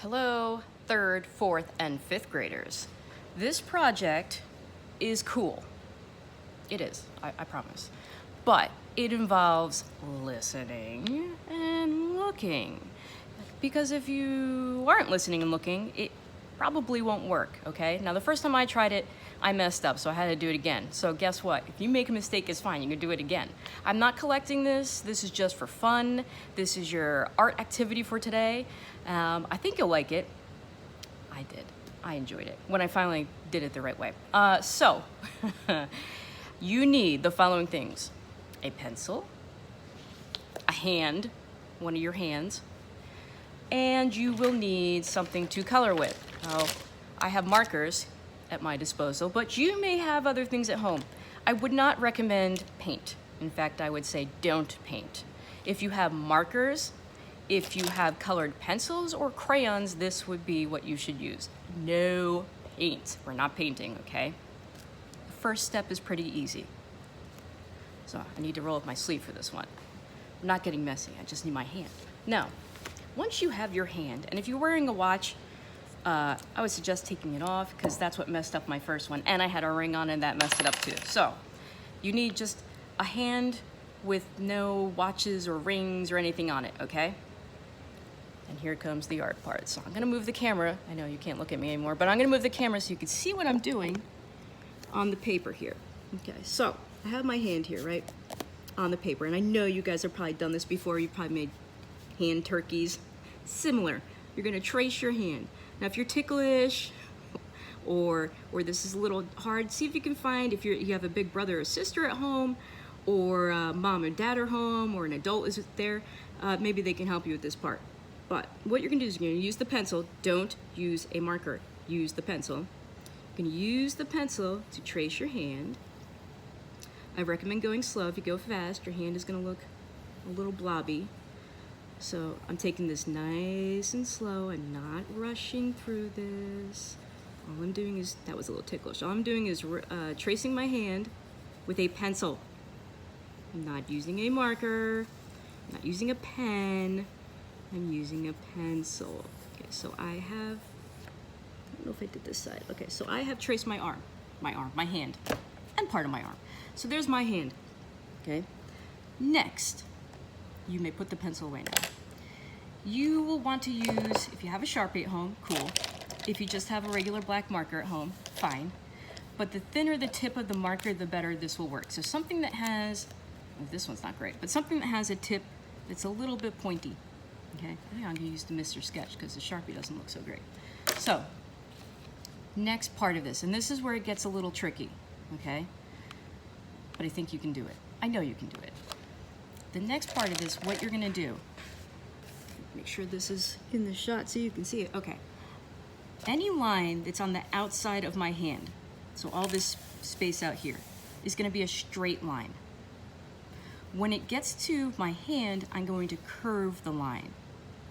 Hello, third, fourth, and fifth graders. This project is cool. It is, I promise. But it involves listening and looking. Because if you aren't listening and looking, it probably won't work, okay? Now, the first time I tried it, I messed up, so I had to do it again. So guess what? If you make a mistake, it's fine. You can do it again. I'm not collecting this. This is just for fun. This is your art activity for today. I think you'll like it. I did. I enjoyed it when I finally did it the right way. So, you need the following things: a pencil, a hand, one of your hands, and you will need something to color with. Now, I have markers at my disposal, but you may have other things at home. I would not recommend paint. In fact, I would say don't paint. If you have markers, if you have colored pencils or crayons, this would be what you should use. No paint. We're not painting, okay? The first step is pretty easy. So I need to roll up my sleeve for this one. I'm not getting messy, I just need my hand. Now, once you have your hand, and if you're wearing a watch, I would suggest taking it off because that's what messed up my first one. And I had a ring on and that messed it up too. So you need just a hand with no watches or rings or anything on it, okay? And here comes the art part. So I'm gonna move the camera. I know you can't look at me anymore, but I'm gonna move the camera so you can see what I'm doing on the paper here. Okay, so I have my hand here, right? On the paper. And I know you guys have probably done this before. You probably made hand turkeys. Similar. You're gonna trace your hand. Now if you're ticklish or this is a little hard, see if you can find, if you have a big brother or sister at home, or mom and dad are home, or an adult is there, maybe they can help you with this part. But what you're gonna do is you're gonna use the pencil. Don't use a marker. Use the pencil. You're gonna use the pencil to trace your hand. I recommend going slow. If you go fast, your hand is gonna look a little blobby. So I'm taking this nice and slow and not rushing through this. All I'm doing is, that was a little ticklish. All I'm doing is tracing my hand with a pencil. I'm not using a marker, I'm not using a pen, I'm using a pencil. Okay, so I have, I don't know if I did this side. Okay, so I have traced my hand, and part of my arm. So there's my hand, okay? Next, you may put the pencil away now. You will want to use, if you have a Sharpie at home, cool. If you just have a regular black marker at home, fine. But the thinner the tip of the marker, the better this will work. So something that has, well, this one's not great, but something that has a tip that's a little bit pointy, okay? I think I'm gonna use the Mr. Sketch because the Sharpie doesn't look so great. So, next part of this, and this is where it gets a little tricky, okay? But I think you can do it. I know you can do it. The next part of this, what you're gonna do, make sure this is in the shot so you can see it. Okay. Any line that's on the outside of my hand, so all this space out here, is gonna be a straight line. When it gets to my hand, I'm going to curve the line,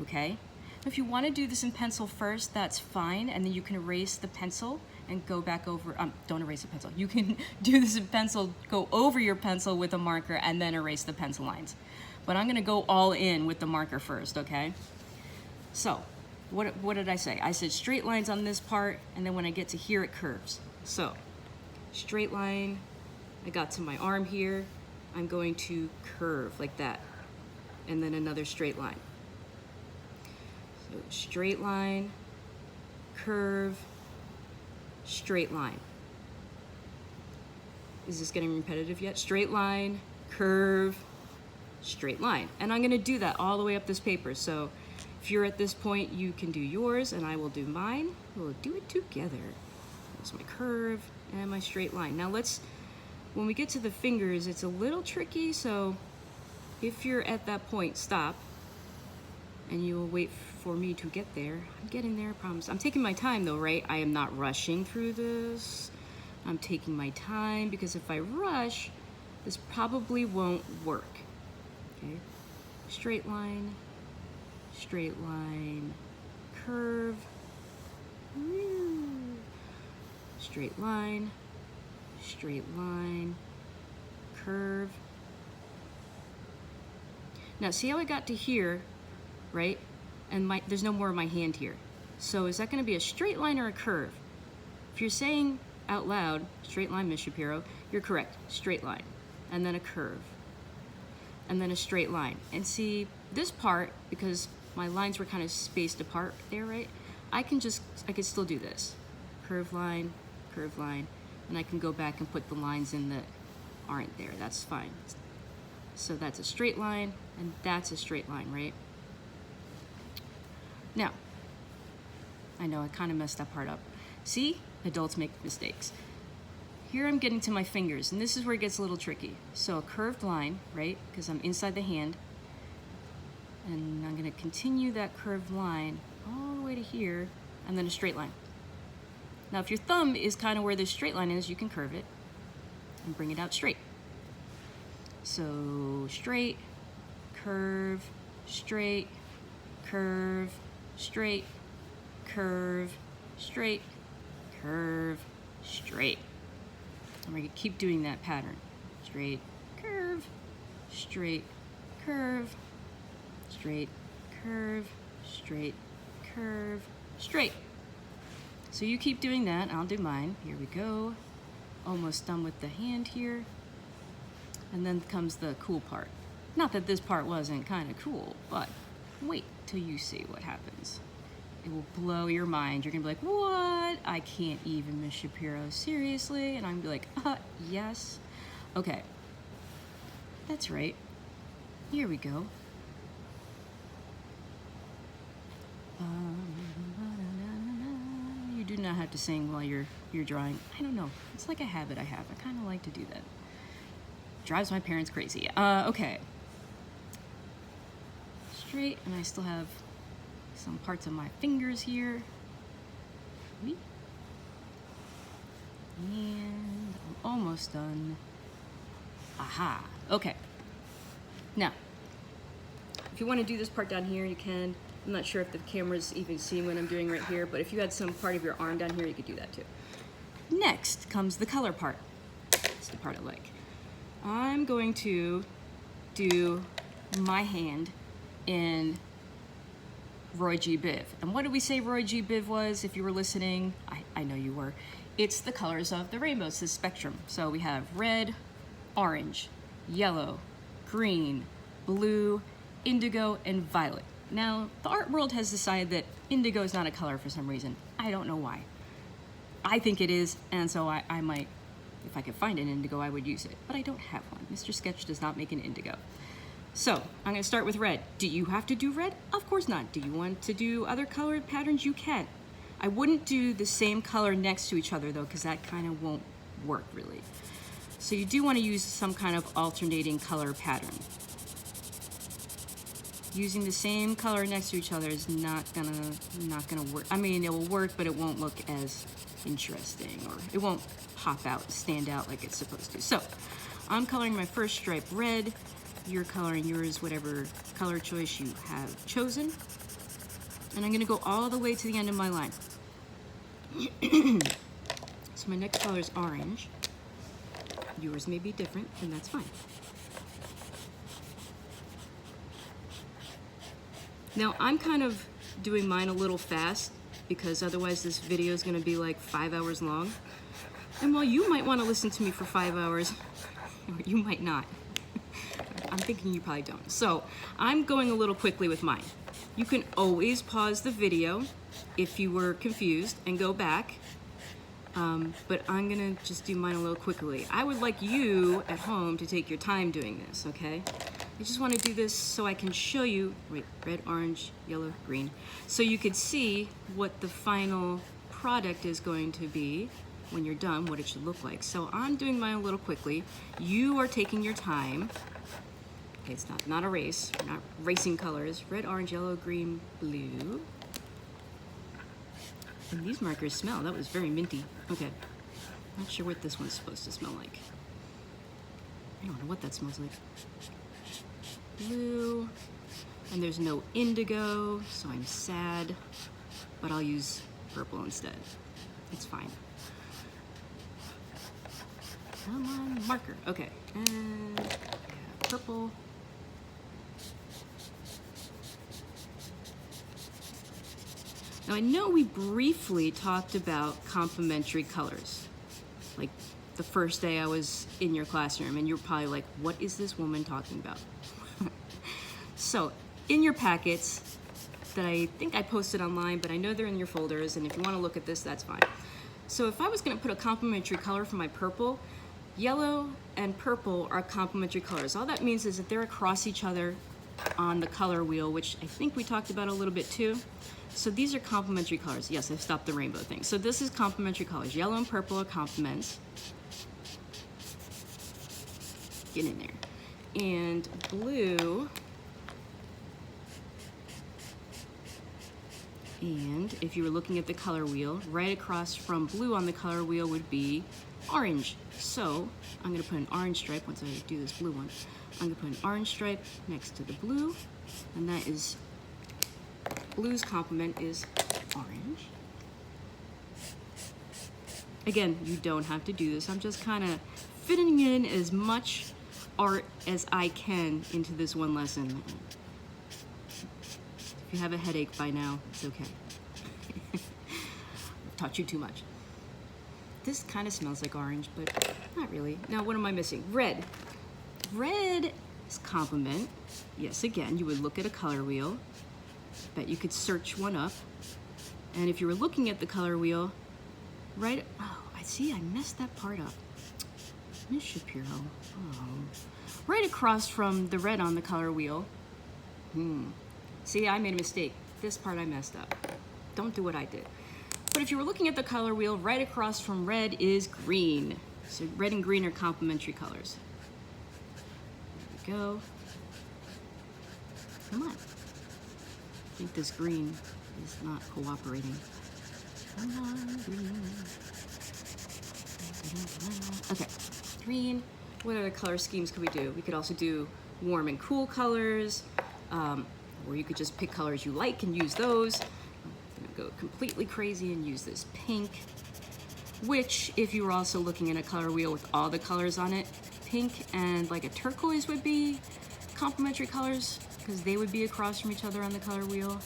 okay? If you wanna do this in pencil first, that's fine, and then you can erase the pencil and go back over, don't erase the pencil. You can do this in pencil, go over your pencil with a marker and then erase the pencil lines. But I'm gonna go all in with the marker first, okay? So, what did I say? I said straight lines on this part, and then when I get to here, it curves. So, straight line, I got to my arm here, I'm going to curve like that, and then another straight line. So, straight line, curve, straight line. Is this getting repetitive yet? Straight line, curve, straight line. And I'm gonna do that all the way up this paper. So if you're at this point, you can do yours and I will do mine. We'll do it together. That's my curve and my straight line. Now when we get to the fingers, it's a little tricky. So if you're at that point, stop. And you will wait for me to get there. I'm getting there, I promise. I'm taking my time though, right? I am not rushing through this. I'm taking my time because if I rush, this probably won't work. Okay, straight line, curve, straight line, curve. Now see how I got to here, right? And there's no more of my hand here. So is that going to be a straight line or a curve? If you're saying out loud, straight line, Miss Shapiro, you're correct. Straight line. And then a curve. And then a straight line. And see, this part, because my lines were kind of spaced apart there, right? I can still do this. Curve line, and I can go back and put the lines in that aren't there. That's fine. So that's a straight line, and that's a straight line, right? Now, I know I kind of messed that part up. See? Adults make mistakes. Here I'm getting to my fingers, and this is where it gets a little tricky. So a curved line, right? Because I'm inside the hand. And I'm going to continue that curved line all the way to here, and then a straight line. Now, if your thumb is kind of where this straight line is, you can curve it and bring it out straight. So straight, curve, straight, curve, straight, curve, straight, curve, straight. And we're going to keep doing that pattern. Straight, curve, straight, curve, straight, curve, straight, curve, straight. So you keep doing that, I'll do mine. Here we go. Almost done with the hand here. And then comes the cool part. Not that this part wasn't kind of cool, but wait till you see what happens. It will blow your mind. You're gonna be like, what? I can't even, Miss Shapiro, seriously? And I'm gonna be like, yes. Okay, that's right. Here we go. You do not have to sing while you're drawing. I don't know. It's like a habit I have. I kind of like to do that. Drives my parents crazy. Okay. Straight, and I still have some parts of my fingers here. And I'm almost done. Aha. Okay. Now, if you want to do this part down here, you can. I'm not sure if the camera's even seeing what I'm doing right here, but if you had some part of your arm down here, you could do that too. Next comes the color part. That's the part I like. I'm going to do my hand in Roy G. Biv. And what did we say Roy G. Biv was, if you were listening? I know you were. It's the colors of the rainbow, it's the spectrum. So we have red, orange, yellow, green, blue, indigo, and violet. Now, the art world has decided that indigo is not a color for some reason. I don't know why. I think it is, and so I might, if I could find an indigo, I would use it. But I don't have one. Mr. Sketch does not make an indigo. So, I'm going to start with red. Do you have to do red? Of course not. Do you want to do other colored patterns? You can. I wouldn't do the same color next to each other, though, because that kind of won't work, really. So you do want to use some kind of alternating color pattern. Using the same color next to each other is not gonna work. I mean, it will work, but it won't look as interesting, or it won't pop out, stand out like it's supposed to. So, I'm coloring my first stripe red. You're coloring yours, whatever color choice you have chosen. And I'm gonna go all the way to the end of my line. So my next color is orange. Yours may be different, and that's fine. Now, I'm kind of doing mine a little fast because otherwise this video is going to be like 5 hours long. And while you might want to listen to me for 5 hours, you might not. I'm thinking you probably don't. So, I'm going a little quickly with mine. You can always pause the video if you were confused and go back. But I'm going to just do mine a little quickly. I would like you at home to take your time doing this, okay? I just want to do this so I can show you, wait, red, orange, yellow, green, so you could see what the final product is going to be when you're done, what it should look like. So I'm doing mine a little quickly. You are taking your time. Okay, it's not a race. We're not racing colors. Red, orange, yellow, green, blue. And these markers smell. That was very minty. Okay. Not sure what this one's supposed to smell like. I don't know what that smells like. Blue, and there's no indigo, so I'm sad, but I'll use purple instead. It's fine. Come on, marker. Okay, and purple. Now I know we briefly talked about complementary colors, like the first day I was in your classroom, and you're probably like, what is this woman talking about? So in your packets that I think I posted online, but I know they're in your folders, and if you want to look at this, that's fine. So if I was going to put a complementary color for my purple, yellow and purple are complementary colors. All that means is that they're across each other on the color wheel, which I think we talked about a little bit too. So these are complementary colors. Yes, I've stopped the rainbow thing. So this is complementary colors. Yellow and purple are complements. Get in there. And blue, and if you were looking at the color wheel, right across from blue on the color wheel would be orange. So I'm going to put an orange stripe once I do this blue one. I'm going to put an orange stripe next to the blue, and that is, blue's complement is orange. Again, you don't have to do this. I'm just kind of fitting in as much art as I can into this one lesson. If you have a headache by now, it's okay. I've taught you too much. This kind of smells like orange, but not really. Now, what am I missing? Red. Red is complement. Yes, again, you would look at a color wheel. Bet you could search one up. And if you were looking at the color wheel, right, oh, I see, I messed that part up. Miss Shapiro, oh. Right across from the red on the color wheel. See, I made a mistake. This part I messed up. Don't do what I did. But if you were looking at the color wheel, right across from red is green. So red and green are complementary colors. There we go. Come on. I think this green is not cooperating. Come on, green. Okay, green. What other color schemes could we do? We could also do warm and cool colors, or you could just pick colors you like and use those. I'm gonna go completely crazy and use this pink, which, if you were also looking at a color wheel with all the colors on it, pink and like a turquoise would be complementary colors, because they would be across from each other on the color wheel.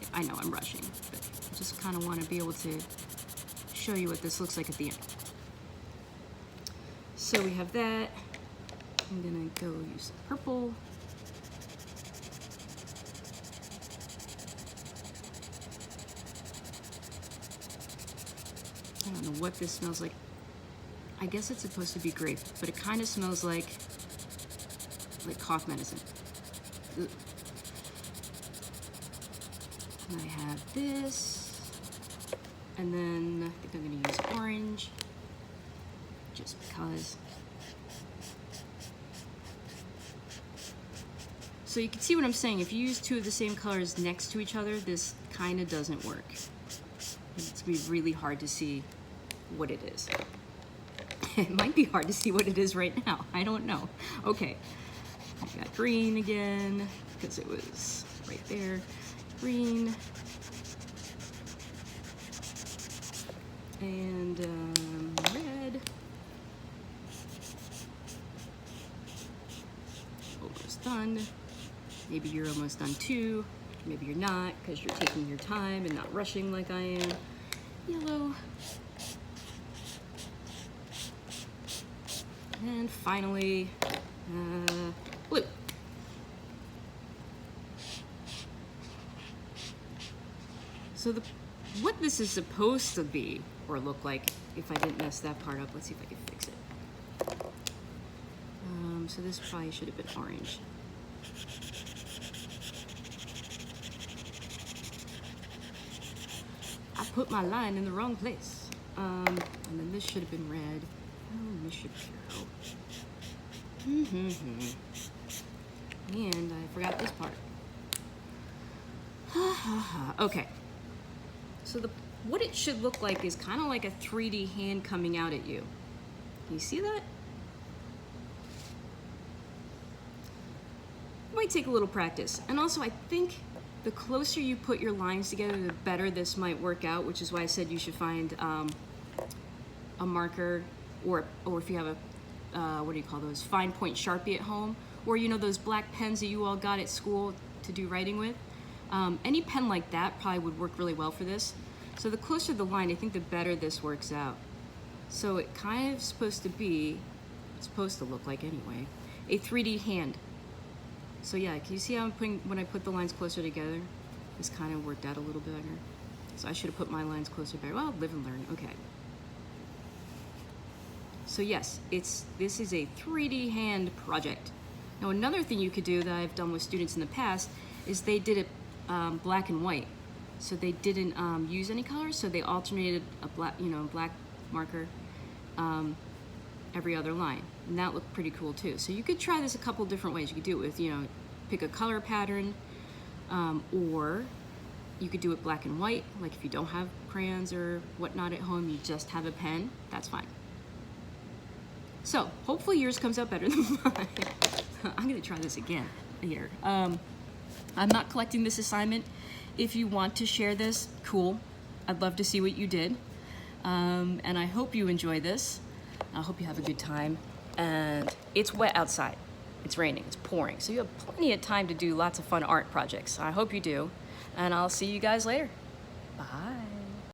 Yeah, I know I'm rushing, but I just kind of want to be able to show you what this looks like at the end. So we have that. I'm gonna go use purple. I don't know what this smells like. I guess it's supposed to be grape, but it kind of smells like cough medicine. Ugh. And I have this, and then I think I'm gonna use orange, just because. So you can see what I'm saying. If you use two of the same colors next to each other, this kind of doesn't work. It's gonna be really hard to see what it is. It might be hard to see what it is right now. I don't know. Okay, I got green again, because it was right there. Green. And red. Almost done. Maybe you're almost done too. Maybe you're not, because you're taking your time and not rushing like I am. Yellow. And finally, blue. So what this is supposed to be, or look like, if I didn't mess that part up, let's see if I can fix it. So this probably should have been orange. I put my line in the wrong place. And then this should have been red. Oh, Miss Shapiro. And I forgot this part. Okay. So what it should look like is kind of like a 3D hand coming out at you. Can you see that? It might take a little practice. And also, I think the closer you put your lines together, the better this might work out, which is why I said you should find a marker, or if you have a, what do you call those, fine point Sharpie at home, or you know those black pens that you all got at school, to do writing with. Any pen like that probably would work really well for this. So the closer the line, I think the better this works out. So it kind of supposed to be, it's supposed to look like anyway, a 3D hand. So yeah, can you see how I'm putting, when I put the lines closer together, this kind of worked out a little bit better. So I should have put my lines closer better. Well, live and learn, okay. So yes, this is a 3D hand project. Now another thing you could do that I've done with students in the past is they did it black and white. So they didn't use any colors, so they alternated a black, black marker every other line. And that looked pretty cool too. So you could try this a couple different ways. You could do it with, pick a color pattern, or you could do it black and white. Like if you don't have crayons or whatnot at home, you just have a pen, that's fine. So hopefully yours comes out better than mine. I'm gonna try this again here. I'm not collecting this assignment. If you want to share this, cool. I'd love to see what you did. And I hope you enjoy this. I hope you have a good time. And it's wet outside. It's raining, it's pouring. So you have plenty of time to do lots of fun art projects. I hope you do. And I'll see you guys later. Bye.